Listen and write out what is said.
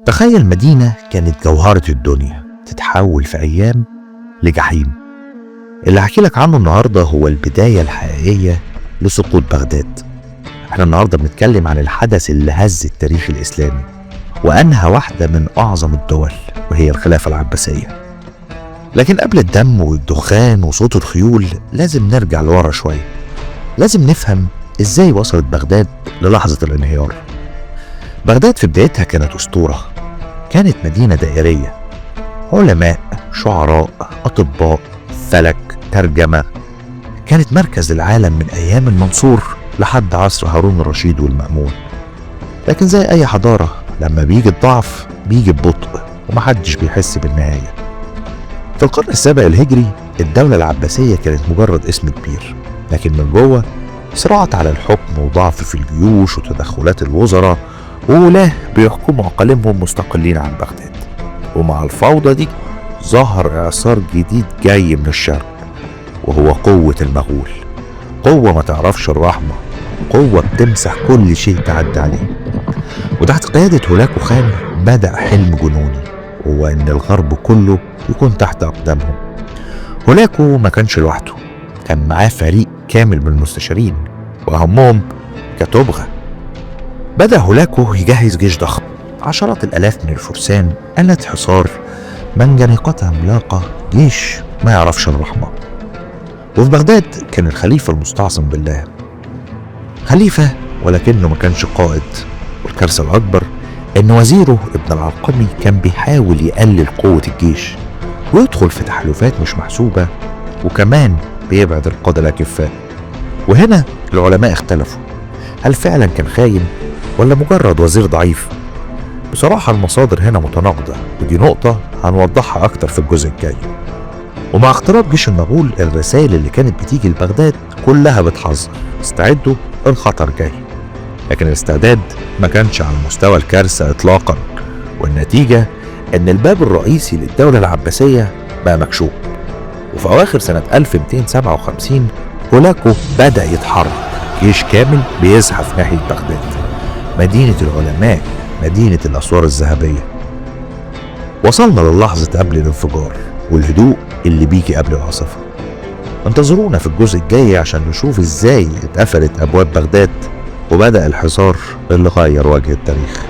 تخيل مدينة كانت جوهرة الدنيا تتحول في أيام لجحيم. اللي هحكي لك عنه النهاردة هو البداية الحقيقية لسقوط بغداد. احنا النهاردة بنتكلم عن الحدث اللي هز التاريخ الإسلامي وأنهى واحدة من أعظم الدول، وهي الخلافة العباسية. لكن قبل الدم والدخان وصوت الخيول لازم نرجع لورا شوية. لازم نفهم إزاي وصلت بغداد للحظة الانهيار. بغداد في بدايتها كانت أسطورة، كانت مدينة دائرية، علماء، شعراء، أطباء، فلك، ترجمة. كانت مركز العالم من أيام المنصور لحد عصر هارون الرشيد والمأمون. لكن زي أي حضارة لما بيجي الضعف بيجي ببطء ومحدش بيحس بالنهاية. في القرن السابع الهجري الدولة العباسية كانت مجرد اسم كبير، لكن من جوه صراعات على الحكم وضعف في الجيوش وتدخلات الوزراء وولاه بيحكموا أقاليمهم مستقلين عن بغداد. ومع الفوضى دي ظهر إعصار جديد جاي من الشرق، وهو قوة المغول. قوة ما تعرفش الرحمة، قوة بتمسح كل شيء تعدى عليه. وتحت قيادة هولاكو خان بدأ حلم جنوني، وهو إن الغرب كله يكون تحت أقدامهم. هولاكو ما كانش لوحده، كان معاه فريق كامل من المستشارين وأهمهم كتوبغا. بدأ هولاكو يجهز جيش ضخم، عشرات الآلاف من الفرسان، آلات حصار، منجنيقات عملاقة، جيش ما يعرفش الرحمة. وفي بغداد كان الخليفة المستعصم بالله، خليفة ولكنه ما كانش قائد. والكارثة الأكبر إن وزيره ابن العلقمي كان بيحاول يقلل قوة الجيش ويدخل في تحالفات مش محسوبة، وكمان بيبعد القادة الأكفاء. وهنا العلماء اختلفوا، هل فعلا كان خاين ولا مجرد وزير ضعيف؟ بصراحة المصادر هنا متناقضة، ودي نقطة هنوضحها أكتر في الجزء الجاي. ومع اقتراب جيش المغول الرسائل اللي كانت بتيجي لبغداد كلها بتحذر، استعدوا الخطر جاي. لكن الاستعداد ما كانش على مستوى الكارثة إطلاقا، والنتيجة إن الباب الرئيسي للدولة العباسية بقى مكشوف. وفي أواخر سنة 1257 هولاكو بدأ يتحرك، جيش كامل بيزحف ناحية بغداد، مدينة العلماء، مدينة الأسوار الذهبية. وصلنا للحظة قبل الانفجار والهدوء اللي بيجي قبل العاصفة. انتظرونا في الجزء الجاي عشان نشوف ازاي اتقفلت أبواب بغداد وبدأ الحصار اللي غير وجه التاريخ.